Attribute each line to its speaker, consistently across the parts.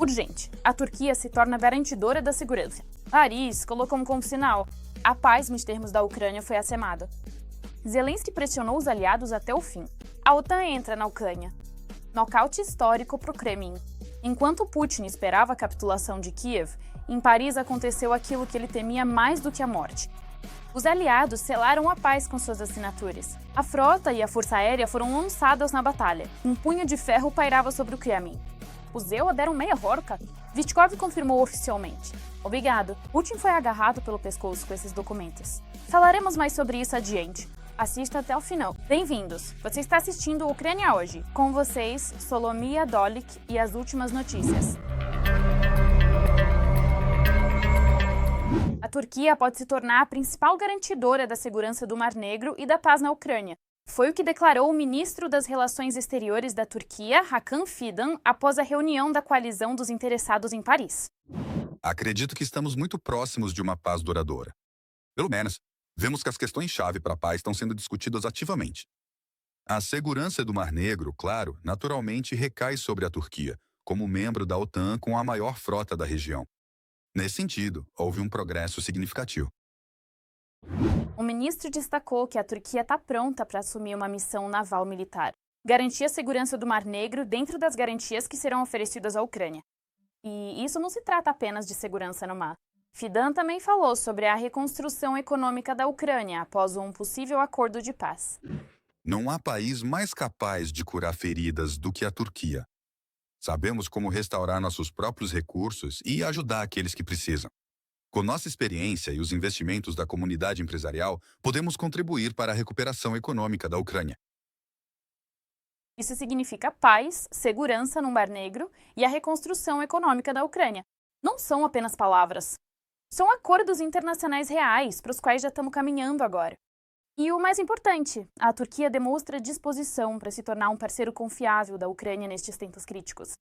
Speaker 1: Urgente. A Turquia se torna garantidora da segurança. Paris colocou como sinal: a paz nos termos da Ucrânia foi acemada. Zelensky pressionou os aliados até o fim. A OTAN entra na Ucrânia. Nocaute histórico para o Kremlin. Enquanto Putin esperava a capitulação de Kiev, em Paris aconteceu aquilo que ele temia mais do que a morte. Os aliados selaram a paz com suas assinaturas. A frota e a força aérea foram lançadas na batalha. Um punho de ferro pairava sobre o Kremlin. Os EUA deram meia horca. Vitkov confirmou oficialmente. Obrigado. Putin foi agarrado pelo pescoço com esses documentos. Falaremos mais sobre isso adiante. Assista até o final. Bem-vindos! Você está assistindo Ucrânia Hoje. Com vocês, Solomia Dolik e as últimas notícias. A Turquia pode se tornar a principal garantidora da segurança do Mar Negro e da paz na Ucrânia. Foi o que declarou o ministro das Relações Exteriores da Turquia, Hakan Fidan, após a reunião da coalizão dos interessados em Paris.
Speaker 2: Acredito que estamos muito próximos de uma paz duradoura. Pelo menos, vemos que as questões-chave para a paz estão sendo discutidas ativamente. A segurança do Mar Negro, claro, naturalmente recai sobre a Turquia, como membro da OTAN com a maior frota da região. Nesse sentido, houve um progresso significativo.
Speaker 1: O ministro destacou que a Turquia está pronta para assumir uma missão naval militar, garantir a segurança do Mar Negro dentro das garantias que serão oferecidas à Ucrânia. E isso não se trata apenas de segurança no mar. Fidan também falou sobre a reconstrução econômica da Ucrânia após um possível acordo de paz.
Speaker 2: Não há país mais capaz de curar feridas do que a Turquia. Sabemos como restaurar nossos próprios recursos e ajudar aqueles que precisam. Com nossa experiência e os investimentos da comunidade empresarial, podemos contribuir para a recuperação econômica da Ucrânia.
Speaker 1: Isso significa paz, segurança no Mar Negro e a reconstrução econômica da Ucrânia. Não são apenas palavras. São acordos internacionais reais para os quais já estamos caminhando agora. E o mais importante, a Turquia demonstra disposição para se tornar um parceiro confiável da Ucrânia nestes tempos críticos.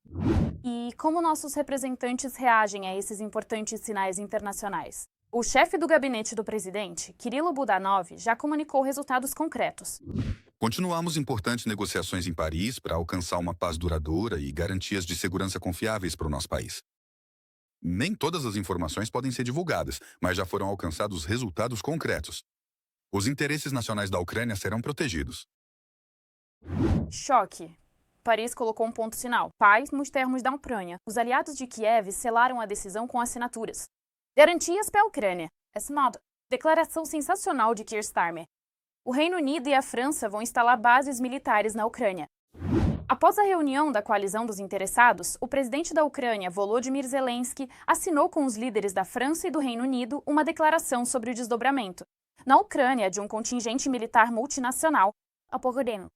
Speaker 1: E como nossos representantes reagem a esses importantes sinais internacionais? O chefe do gabinete do presidente, Kirilo Budanov, já comunicou resultados concretos.
Speaker 2: Continuamos importantes negociações em Paris para alcançar uma paz duradoura e garantias de segurança confiáveis para o nosso país. Nem todas as informações podem ser divulgadas, mas já foram alcançados resultados concretos. Os interesses nacionais da Ucrânia serão protegidos.
Speaker 1: Choque. Paris colocou um ponto final. Paz nos termos da Ucrânia. Os aliados de Kiev selaram a decisão com assinaturas. Garantias para a Ucrânia. Assinado. Declaração sensacional de Keir Starmer. O Reino Unido e a França vão instalar bases militares na Ucrânia. Após a reunião da coalizão dos interessados, o presidente da Ucrânia, Volodymyr Zelensky, assinou com os líderes da França e do Reino Unido uma declaração sobre o desdobramento na Ucrânia de um contingente militar multinacional, a Pogoreno.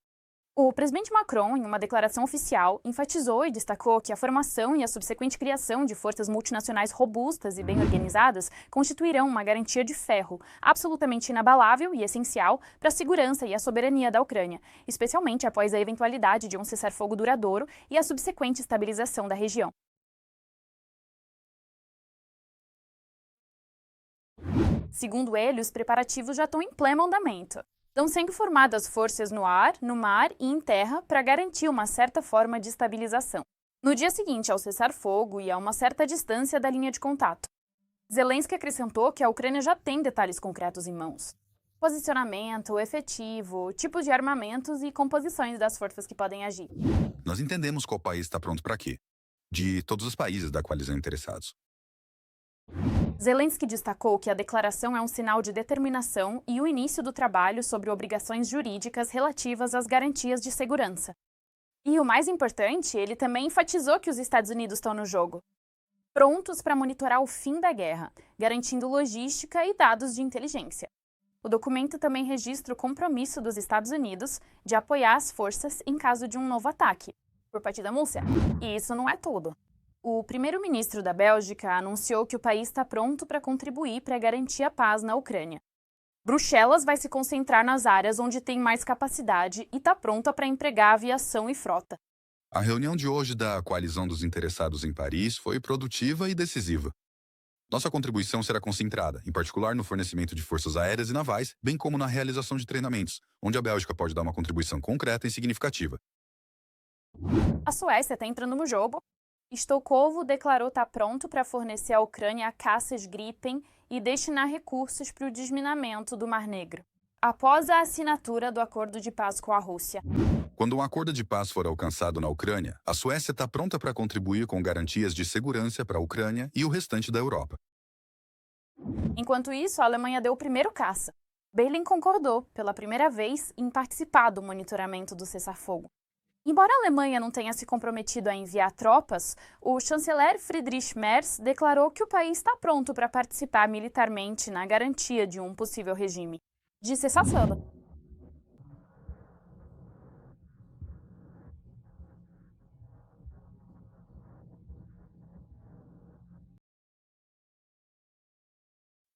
Speaker 1: O presidente Macron, em uma declaração oficial, enfatizou e destacou que a formação e a subsequente criação de forças multinacionais robustas e bem organizadas constituirão uma garantia de ferro, absolutamente inabalável e essencial para a segurança e a soberania da Ucrânia, especialmente após a eventualidade de um cessar-fogo duradouro e a subsequente estabilização da região. Segundo ele, os preparativos já estão em pleno andamento. Estão sendo formadas forças no ar, no mar e em terra para garantir uma certa forma de estabilização. No dia seguinte ao cessar-fogo e a uma certa distância da linha de contato. Zelensky acrescentou que a Ucrânia já tem detalhes concretos em mãos. Posicionamento, efetivo, tipos de armamentos e composições das forças que podem agir.
Speaker 2: Nós entendemos qual país está pronto para quê. De todos os países da coalizão interessados.
Speaker 1: Zelensky destacou que a declaração é um sinal de determinação e o início do trabalho sobre obrigações jurídicas relativas às garantias de segurança. E o mais importante, ele também enfatizou que os Estados Unidos estão no jogo, prontos para monitorar o fim da guerra, garantindo logística e dados de inteligência. O documento também registra o compromisso dos Estados Unidos de apoiar as forças em caso de um novo ataque, por parte da Rússia. E isso não é tudo. O primeiro-ministro da Bélgica anunciou que o país está pronto para contribuir para garantir a paz na Ucrânia. Bruxelas vai se concentrar nas áreas onde tem mais capacidade e está pronta para empregar aviação e frota.
Speaker 2: A reunião de hoje da coalizão dos interessados em Paris foi produtiva e decisiva. Nossa contribuição será concentrada, em particular no fornecimento de forças aéreas e navais, bem como na realização de treinamentos, onde a Bélgica pode dar uma contribuição concreta e significativa.
Speaker 1: A Suécia está entrando no jogo. Estocolmo declarou estar pronto para fornecer à Ucrânia caças Gripen e destinar recursos para o desminamento do Mar Negro, após a assinatura do acordo de paz com a Rússia.
Speaker 2: Quando um acordo de paz for alcançado na Ucrânia, a Suécia está pronta para contribuir com garantias de segurança para a Ucrânia e o restante da Europa.
Speaker 1: Enquanto isso, a Alemanha deu o primeiro caça. Berlim concordou, pela primeira vez, em participar do monitoramento do cessar-fogo. Embora a Alemanha não tenha se comprometido a enviar tropas, o chanceler Friedrich Merz declarou que o país está pronto para participar militarmente na garantia de um possível regime de cessar-fogo.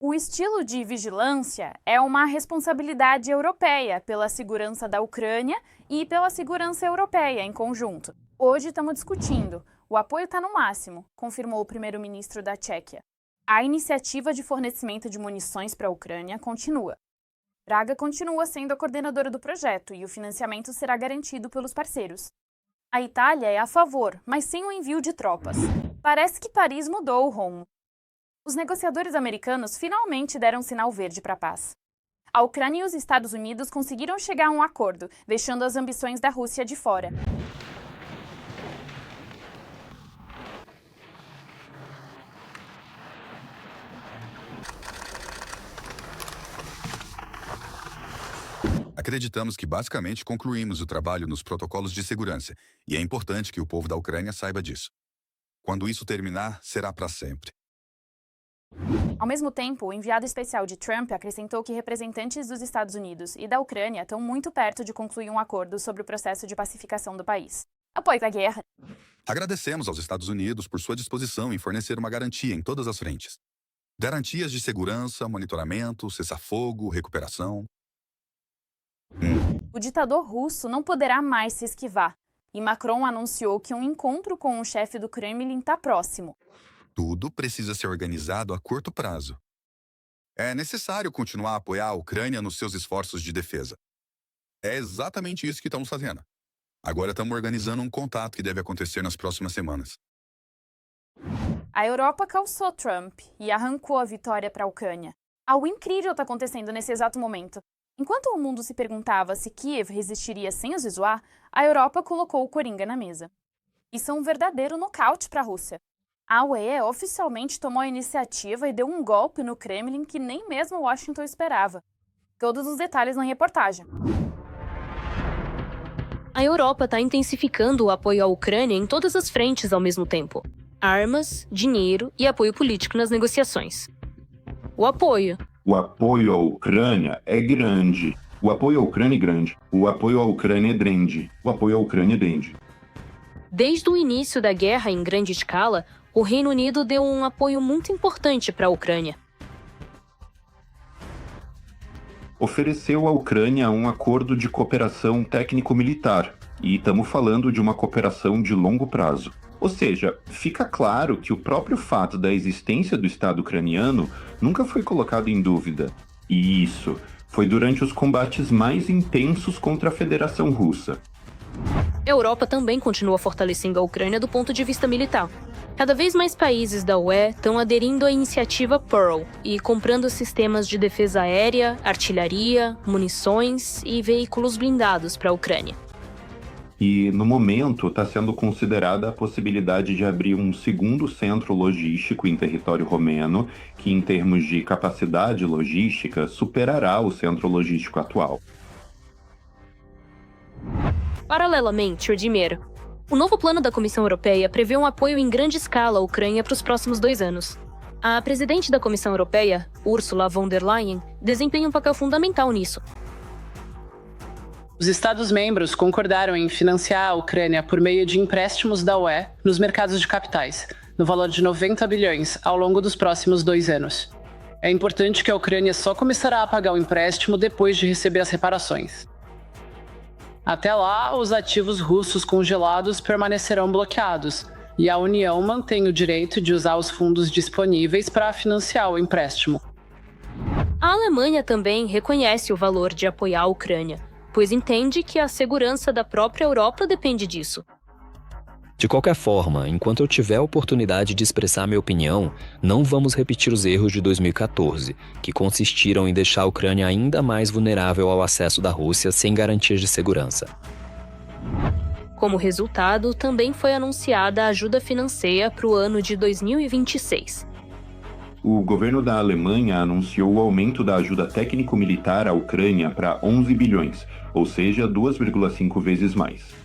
Speaker 1: O estilo de vigilância é uma responsabilidade europeia pela segurança da Ucrânia e pela segurança europeia em conjunto. Hoje estamos discutindo. O apoio está no máximo, confirmou o primeiro-ministro da Tchequia. A iniciativa de fornecimento de munições para a Ucrânia continua. Praga continua sendo a coordenadora do projeto e o financiamento será garantido pelos parceiros. A Itália é a favor, mas sem o envio de tropas. Parece que Paris mudou o rumo. Os negociadores americanos finalmente deram sinal verde para a paz. A Ucrânia e os Estados Unidos conseguiram chegar a um acordo, deixando as ambições da Rússia de fora.
Speaker 2: Acreditamos que basicamente concluímos o trabalho nos protocolos de segurança, e é importante que o povo da Ucrânia saiba disso. Quando isso terminar, será para sempre.
Speaker 1: Ao mesmo tempo, o enviado especial de Trump acrescentou que representantes dos Estados Unidos e da Ucrânia estão muito perto de concluir um acordo sobre o processo de pacificação do país. Após a guerra,
Speaker 2: agradecemos aos Estados Unidos por sua disposição em fornecer uma garantia em todas as frentes. Garantias de segurança, monitoramento, cessar-fogo, recuperação.
Speaker 1: O ditador russo não poderá mais se esquivar, e Macron anunciou que um encontro com o chefe do Kremlin está próximo.
Speaker 2: Tudo precisa ser organizado a curto prazo. É necessário continuar a apoiar a Ucrânia nos seus esforços de defesa. É exatamente isso que estamos fazendo. Agora estamos organizando um contato que deve acontecer nas próximas semanas.
Speaker 1: A Europa calçou Trump e arrancou a vitória para a Ucrânia. Algo incrível está acontecendo nesse exato momento. Enquanto o mundo se perguntava se Kiev resistiria sem os zoar, a Europa colocou o Coringa na mesa. Isso é um verdadeiro nocaute para a Rússia. A UE oficialmente tomou a iniciativa e deu um golpe no Kremlin que nem mesmo Washington esperava. Todos os detalhes na reportagem.
Speaker 3: A Europa está intensificando o apoio à Ucrânia em todas as frentes ao mesmo tempo. Armas, dinheiro e apoio político nas negociações. O apoio
Speaker 4: à Ucrânia é grande. O apoio à Ucrânia é grande. O apoio à Ucrânia é grande. O apoio à Ucrânia é grande.
Speaker 3: Desde o início da guerra em grande escala, o Reino Unido deu um apoio muito importante para a Ucrânia.
Speaker 4: Ofereceu à Ucrânia um acordo de cooperação técnico-militar, e estamos falando de uma cooperação de longo prazo. Ou seja, fica claro que o próprio fato da existência do Estado ucraniano nunca foi colocado em dúvida. E isso foi durante os combates mais intensos contra a Federação Russa.
Speaker 3: A Europa também continua fortalecendo a Ucrânia do ponto de vista militar. Cada vez mais países da UE estão aderindo à iniciativa Pearl e comprando sistemas de defesa aérea, artilharia, munições e veículos blindados para a Ucrânia.
Speaker 4: E, no momento, está sendo considerada a possibilidade de abrir um segundo centro logístico em território romeno, que, em termos de capacidade logística, superará o centro logístico atual.
Speaker 3: Paralelamente, Vladimir, o novo plano da Comissão Europeia prevê um apoio em grande escala à Ucrânia para os próximos 2 anos. A presidente da Comissão Europeia, Ursula von der Leyen, desempenha um papel fundamental nisso.
Speaker 5: Os Estados-membros concordaram em financiar a Ucrânia por meio de empréstimos da UE nos mercados de capitais, no valor de 90 bilhões ao longo dos próximos 2 anos. É importante que a Ucrânia só começará a pagar o empréstimo depois de receber as reparações. Até lá, os ativos russos congelados permanecerão bloqueados, e a União mantém o direito de usar os fundos disponíveis para financiar o empréstimo.
Speaker 3: A Alemanha também reconhece o valor de apoiar a Ucrânia, pois entende que a segurança da própria Europa depende disso.
Speaker 6: De qualquer forma, enquanto eu tiver a oportunidade de expressar minha opinião, não vamos repetir os erros de 2014, que consistiram em deixar a Ucrânia ainda mais vulnerável ao acesso da Rússia sem garantias de segurança.
Speaker 3: Como resultado, também foi anunciada a ajuda financeira para o ano de 2026.
Speaker 4: O governo da Alemanha anunciou o aumento da ajuda técnico-militar à Ucrânia para 11 bilhões, ou seja, 2,5 vezes mais.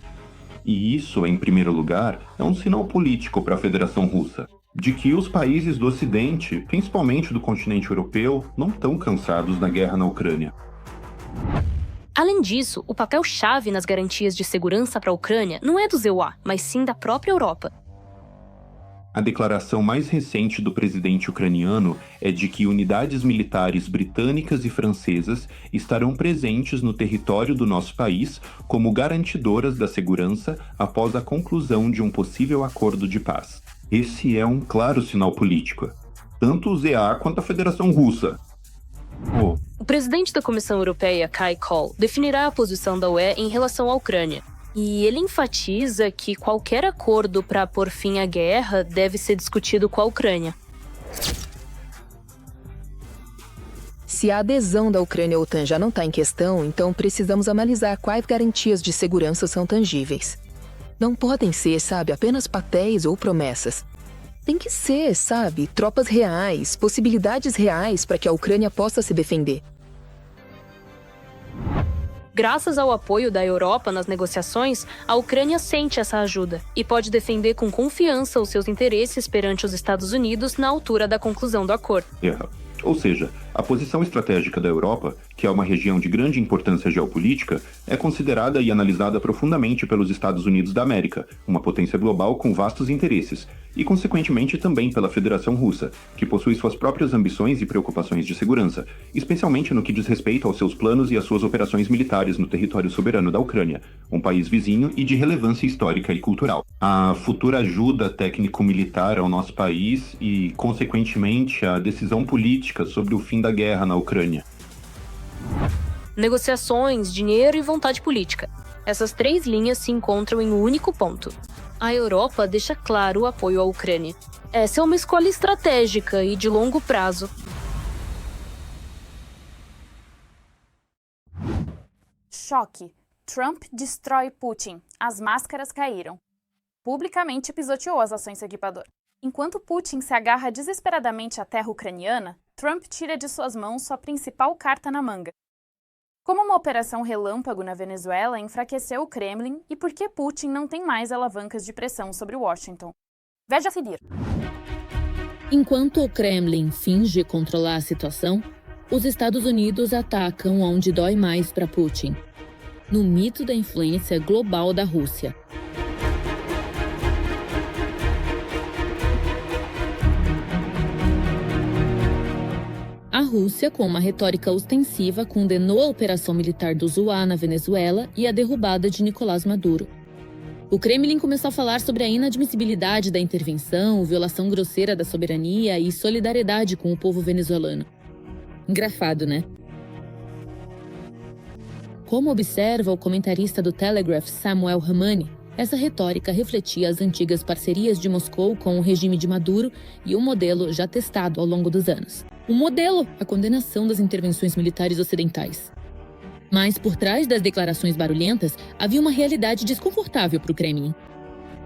Speaker 4: E isso, em primeiro lugar, é um sinal político para a Federação Russa, de que os países do Ocidente, principalmente do continente europeu, não estão cansados da guerra na Ucrânia.
Speaker 3: Além disso, o papel-chave nas garantias de segurança para a Ucrânia não é do EUA, mas sim da própria Europa.
Speaker 4: A declaração mais recente do presidente ucraniano é de que unidades militares britânicas e francesas estarão presentes no território do nosso país como garantidoras da segurança após a conclusão de um possível acordo de paz. Esse é um claro sinal político, tanto o ZA quanto a Federação Russa.
Speaker 3: O presidente da Comissão Europeia, Kai Kohl, definirá a posição da UE em relação à Ucrânia. E ele enfatiza que qualquer acordo para pôr fim à guerra deve ser discutido com a Ucrânia.
Speaker 7: Se a adesão da Ucrânia à OTAN já não está em questão, então precisamos analisar quais garantias de segurança são tangíveis. Não podem ser, apenas papéis ou promessas. Tem que ser, tropas reais, possibilidades reais para que a Ucrânia possa se defender.
Speaker 3: Graças ao apoio da Europa nas negociações, a Ucrânia sente essa ajuda e pode defender com confiança os seus interesses perante os Estados Unidos na altura da conclusão do acordo.
Speaker 4: Ou seja, a posição estratégica da Europa, que é uma região de grande importância geopolítica, é considerada e analisada profundamente pelos Estados Unidos da América, uma potência global com vastos interesses, e consequentemente também pela Federação Russa, que possui suas próprias ambições e preocupações de segurança, especialmente no que diz respeito aos seus planos e às suas operações militares no território soberano da Ucrânia, um país vizinho e de relevância histórica e cultural. A futura ajuda técnico-militar ao nosso país e, consequentemente, a decisão política sobre o fim da guerra na Ucrânia.
Speaker 3: Negociações, dinheiro e vontade política. Essas três linhas se encontram em um único ponto. A Europa deixa claro o apoio à Ucrânia. Essa é uma escolha estratégica e de longo prazo.
Speaker 1: Choque. Trump destrói Putin. As máscaras caíram. Publicamente pisoteou as ações do equipador. Enquanto Putin se agarra desesperadamente à terra ucraniana, Trump tira de suas mãos sua principal carta na manga. Como uma operação relâmpago na Venezuela enfraqueceu o Kremlin e por que Putin não tem mais alavancas de pressão sobre Washington. Veja a seguir.
Speaker 8: Enquanto o Kremlin finge controlar a situação, os Estados Unidos atacam onde dói mais para Putin, no mito da influência global da Rússia. A Rússia, com uma retórica ostensiva, condenou a operação militar do ZUA na Venezuela e a derrubada de Nicolás Maduro. O Kremlin começou a falar sobre a inadmissibilidade da intervenção, violação grosseira da soberania e solidariedade com o povo venezuelano. Engraçado, né? Como observa o comentarista do Telegraph Samuel Ramani, essa retórica refletia as antigas parcerias de Moscou com o regime de Maduro e um modelo já testado ao longo dos anos. O modelo, a condenação das intervenções militares ocidentais. Mas por trás das declarações barulhentas, havia uma realidade desconfortável para o Kremlin.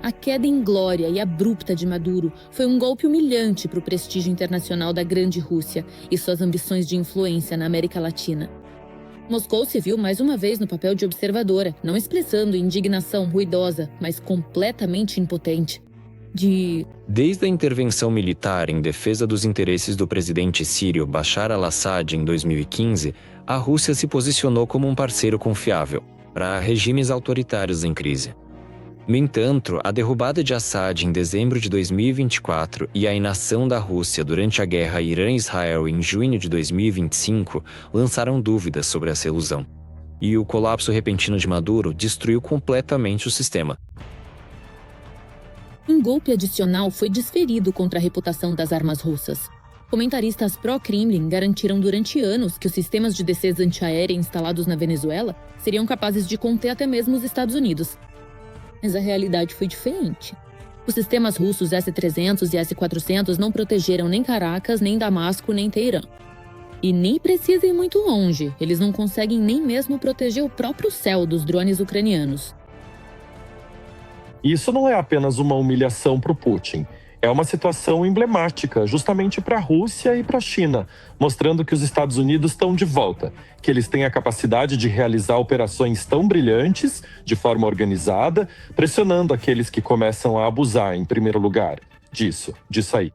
Speaker 8: A queda em glória e abrupta de Maduro foi um golpe humilhante para o prestígio internacional da grande Rússia e suas ambições de influência na América Latina. Moscou se viu mais uma vez no papel de observadora, não expressando indignação ruidosa, mas completamente impotente.
Speaker 6: Desde a intervenção militar em defesa dos interesses do presidente sírio Bashar al-Assad em 2015, a Rússia se posicionou como um parceiro confiável para regimes autoritários em crise. No entanto, a derrubada de Assad em dezembro de 2024 e a inação da Rússia durante a guerra Irã-Israel em junho de 2025 lançaram dúvidas sobre essa ilusão. E o colapso repentino de Maduro destruiu completamente o sistema.
Speaker 8: Um golpe adicional foi desferido contra a reputação das armas russas. Comentaristas pró-Kremlin garantiram durante anos que os sistemas de defesa antiaérea instalados na Venezuela seriam capazes de conter até mesmo os Estados Unidos. Mas a realidade foi diferente. Os sistemas russos S-300 e S-400 não protegeram nem Caracas, nem Damasco, nem Teherã. E nem precisa ir muito longe, eles não conseguem nem mesmo proteger o próprio céu dos drones ucranianos.
Speaker 9: Isso não é apenas uma humilhação para o Putin. É uma situação emblemática, justamente para a Rússia e para a China, mostrando que os Estados Unidos estão de volta, que eles têm a capacidade de realizar operações tão brilhantes, de forma organizada, pressionando aqueles que começam a abusar, em primeiro lugar, disso aí.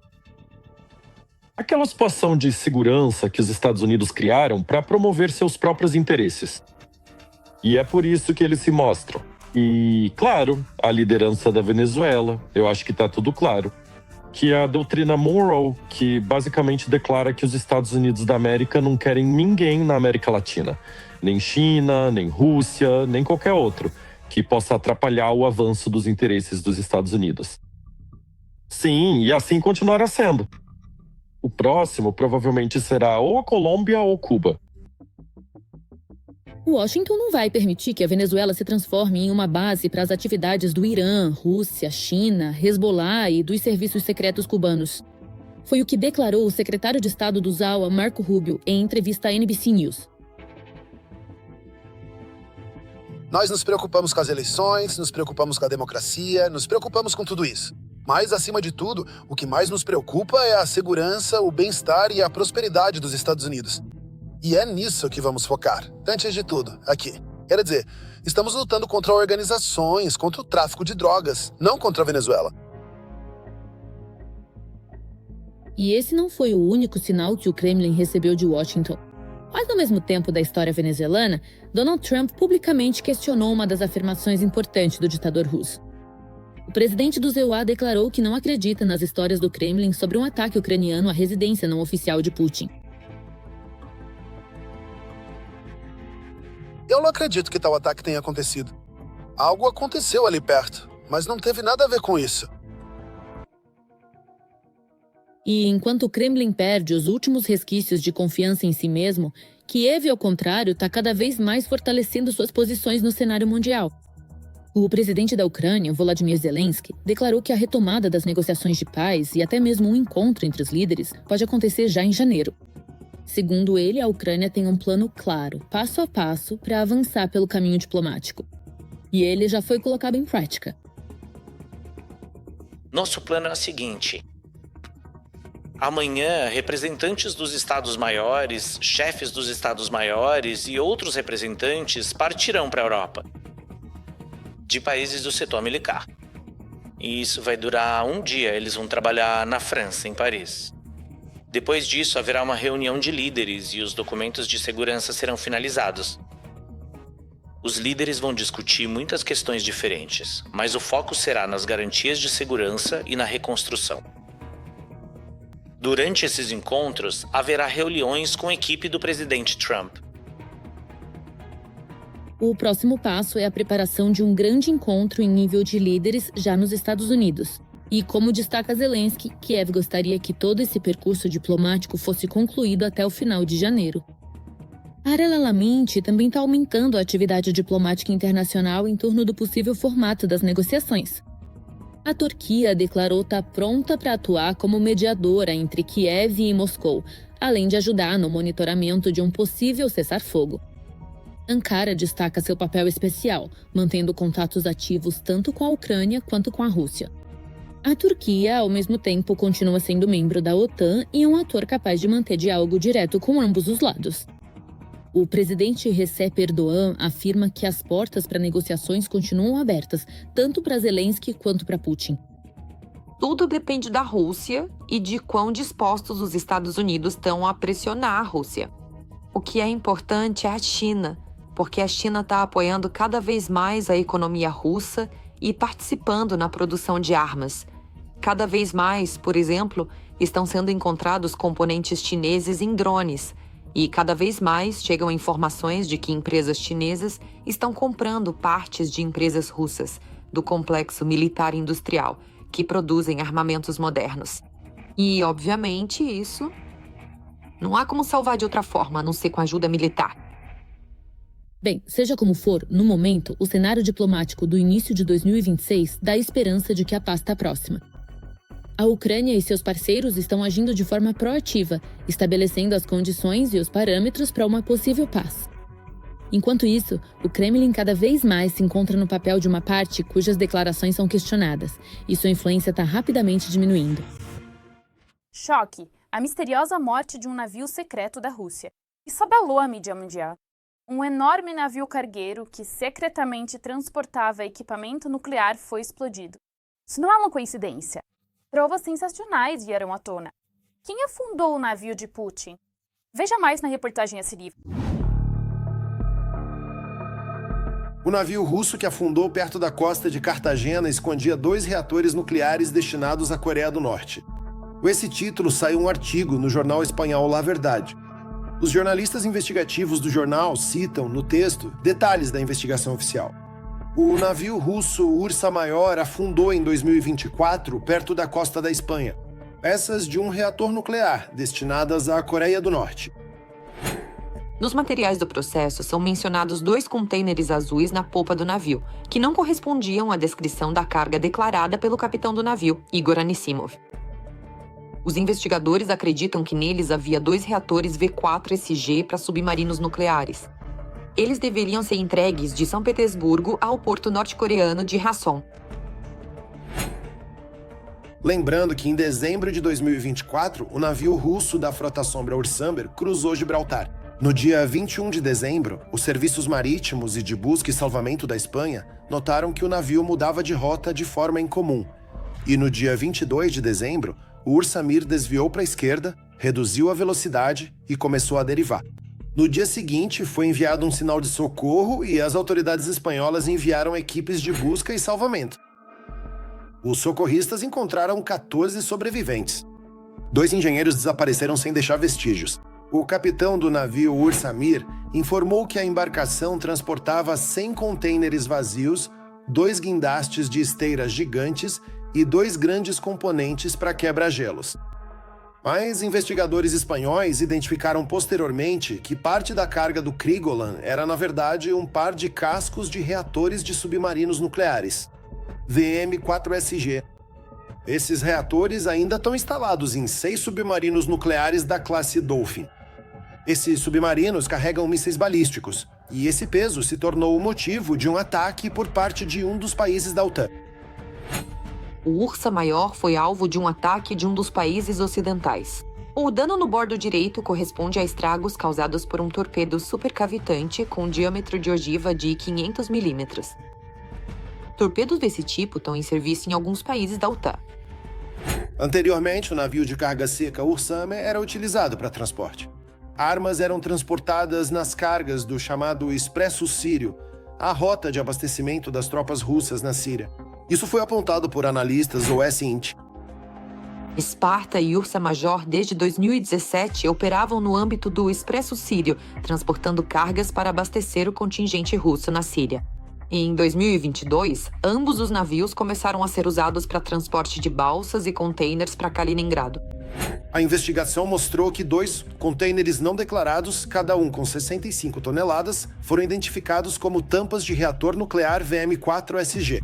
Speaker 9: Aquela situação de segurança que os Estados Unidos criaram para promover seus próprios interesses. E é por isso que eles se mostram. E, claro, a liderança da Venezuela, eu acho que está tudo claro. Que é a doutrina Monroe, que basicamente declara que os Estados Unidos da América não querem ninguém na América Latina. Nem China, nem Rússia, nem qualquer outro, que possa atrapalhar o avanço dos interesses dos Estados Unidos. Sim, e assim continuará sendo. O próximo provavelmente será ou a Colômbia ou Cuba.
Speaker 8: Washington não vai permitir que a Venezuela se transforme em uma base para as atividades do Irã, Rússia, China, Hezbollah e dos serviços secretos cubanos. Foi o que declarou o secretário de Estado do ZAUA, Marco Rubio, em entrevista à NBC News.
Speaker 10: Nós nos preocupamos com as eleições, nos preocupamos com a democracia, nos preocupamos com tudo isso. Mas, acima de tudo, o que mais nos preocupa é a segurança, o bem-estar e a prosperidade dos Estados Unidos. E é nisso que vamos focar, antes de tudo, aqui. Quer dizer, estamos lutando contra organizações, contra o tráfico de drogas, não contra a Venezuela.
Speaker 8: E esse não foi o único sinal que o Kremlin recebeu de Washington. Quase ao mesmo tempo da história venezuelana, Donald Trump publicamente questionou uma das afirmações importantes do ditador russo. O presidente do ZEUA declarou que não acredita nas histórias do Kremlin sobre um ataque ucraniano à residência não oficial de Putin.
Speaker 10: Eu não acredito que tal ataque tenha acontecido. Algo aconteceu ali perto, mas não teve nada a ver com isso.
Speaker 8: E enquanto o Kremlin perde os últimos resquícios de confiança em si mesmo, Kiev, ao contrário, está cada vez mais fortalecendo suas posições no cenário mundial. O presidente da Ucrânia, Volodymyr Zelensky, declarou que a retomada das negociações de paz e até mesmo um encontro entre os líderes pode acontecer já em janeiro. Segundo ele, a Ucrânia tem um plano claro, passo a passo, para avançar pelo caminho diplomático. E ele já foi colocado em prática.
Speaker 11: Nosso plano é o seguinte. Amanhã, representantes dos estados maiores, chefes dos estados maiores e outros representantes partirão para a Europa, de países do setor militar. E isso vai durar um dia, eles vão trabalhar na França, em Paris. Depois disso, haverá uma reunião de líderes e os documentos de segurança serão finalizados. Os líderes vão discutir muitas questões diferentes, mas o foco será nas garantias de segurança e na reconstrução. Durante esses encontros, haverá reuniões com a equipe do presidente Trump.
Speaker 8: O próximo passo é a preparação de um grande encontro em nível de líderes já nos Estados Unidos. E como destaca Zelensky, Kiev gostaria que todo esse percurso diplomático fosse concluído até o final de janeiro. Paralelamente, também está aumentando a atividade diplomática internacional em torno do possível formato das negociações. A Turquia declarou estar pronta para atuar como mediadora entre Kiev e Moscou, além de ajudar no monitoramento de um possível cessar-fogo. Ankara destaca seu papel especial, mantendo contatos ativos tanto com a Ucrânia quanto com a Rússia. A Turquia, ao mesmo tempo, continua sendo membro da OTAN e um ator capaz de manter diálogo direto com ambos os lados. O presidente Recep Erdogan afirma que as portas para negociações continuam abertas, tanto para Zelensky quanto para Putin.
Speaker 12: Tudo depende da Rússia e de quão dispostos os Estados Unidos estão a pressionar a Rússia. O que é importante é a China, porque a China está apoiando cada vez mais a economia russa e participando na produção de armas. Cada vez mais, por exemplo, estão sendo encontrados componentes chineses em drones, e cada vez mais chegam informações de que empresas chinesas estão comprando partes de empresas russas do complexo militar industrial, que produzem armamentos modernos. E, obviamente, isso não há como salvar de outra forma, a não ser com ajuda militar.
Speaker 8: Bem, seja como for, no momento, o cenário diplomático do início de 2026 dá esperança de que a paz está próxima. A Ucrânia e seus parceiros estão agindo de forma proativa, estabelecendo as condições e os parâmetros para uma possível paz. Enquanto isso, o Kremlin cada vez mais se encontra no papel de uma parte cujas declarações são questionadas, e sua influência está rapidamente diminuindo.
Speaker 1: Choque: a misteriosa morte de um navio secreto da Rússia. Isso abalou a mídia mundial. Um enorme navio cargueiro que secretamente transportava equipamento nuclear foi explodido. Isso não é uma coincidência. Provas sensacionais vieram à tona. Quem afundou o navio de Putin? Veja mais na reportagem a seguir.
Speaker 10: O navio russo que afundou perto da costa de Cartagena escondia 2 reatores nucleares destinados à Coreia do Norte. Com esse título saiu um artigo no jornal espanhol La Verdade. Os jornalistas investigativos do jornal citam, no texto, detalhes da investigação oficial. O navio russo Ursa Maior afundou em 2024 perto da costa da Espanha. Peças de um reator nuclear destinadas à Coreia do Norte.
Speaker 12: Nos materiais do processo são mencionados 2 contêineres azuis na polpa do navio, que não correspondiam à descrição da carga declarada pelo capitão do navio, Igor Anisimov. Os investigadores acreditam que neles havia 2 reatores V4SG para submarinos nucleares. Eles deveriam ser entregues de São Petersburgo ao porto norte-coreano de Hwason.
Speaker 10: Lembrando que em dezembro de 2024, o navio russo da Frota Sombra Ursamber cruzou Gibraltar. No dia 21 de dezembro, os serviços marítimos e de busca e salvamento da Espanha notaram que o navio mudava de rota de forma incomum. E no dia 22 de dezembro, o Ursa Mir desviou para a esquerda, reduziu a velocidade e começou a derivar. No dia seguinte, foi enviado um sinal de socorro e as autoridades espanholas enviaram equipes de busca e salvamento. Os socorristas encontraram 14 sobreviventes. 2 engenheiros desapareceram sem deixar vestígios. O capitão do navio Ursa Mir informou que a embarcação transportava 100 contêineres vazios, 2 guindastes de esteiras gigantes e 2 grandes componentes para quebra-gelos. Mas investigadores espanhóis identificaram posteriormente que parte da carga do Krigolan era, na verdade, um par de cascos de reatores de submarinos nucleares, VM4SG. Esses reatores ainda estão instalados em 6 submarinos nucleares da classe Dolphin. Esses submarinos carregam mísseis balísticos, e esse peso se tornou o motivo de um ataque por parte de um dos países da OTAN.
Speaker 12: O Ursa Maior foi alvo de um ataque de um dos países ocidentais. O dano no bordo direito corresponde a estragos causados por um torpedo supercavitante com diâmetro de ogiva de 500 milímetros. Torpedos desse tipo estão em serviço em alguns países da OTAN.
Speaker 10: Anteriormente, o navio de carga seca Ursamer era utilizado para transporte. Armas eram transportadas nas cargas do chamado Expresso Sírio, a rota de abastecimento das tropas russas na Síria. Isso foi apontado por analistas OSINT.
Speaker 12: Sparta e Ursa Major, desde 2017, operavam no âmbito do Expresso Sírio, transportando cargas para abastecer o contingente russo na Síria. E em 2022, ambos os navios começaram a ser usados para transporte de balsas e contêineres para Kaliningrado.
Speaker 10: A investigação mostrou que 2 contêineres não declarados, cada um com 65 toneladas, foram identificados como tampas de reator nuclear VM4SG.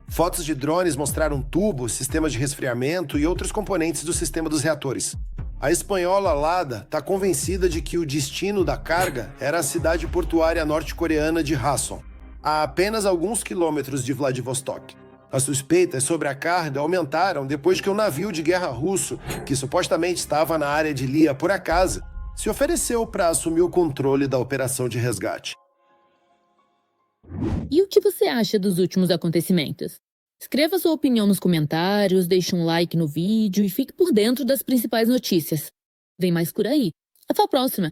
Speaker 10: Fotos de drones mostraram tubos, sistemas de resfriamento e outros componentes do sistema dos reatores. A espanhola Lada está convencida de que o destino da carga era a cidade portuária norte-coreana de Hwason, a apenas alguns quilômetros de Vladivostok. As suspeitas sobre a carga aumentaram depois que um navio de guerra russo, que supostamente estava na área de Lia por acaso, se ofereceu para assumir o controle da operação de resgate.
Speaker 8: E o que você acha dos últimos acontecimentos? Escreva sua opinião nos comentários, deixe um like no vídeo e fique por dentro das principais notícias. Vem mais por aí. Até a próxima!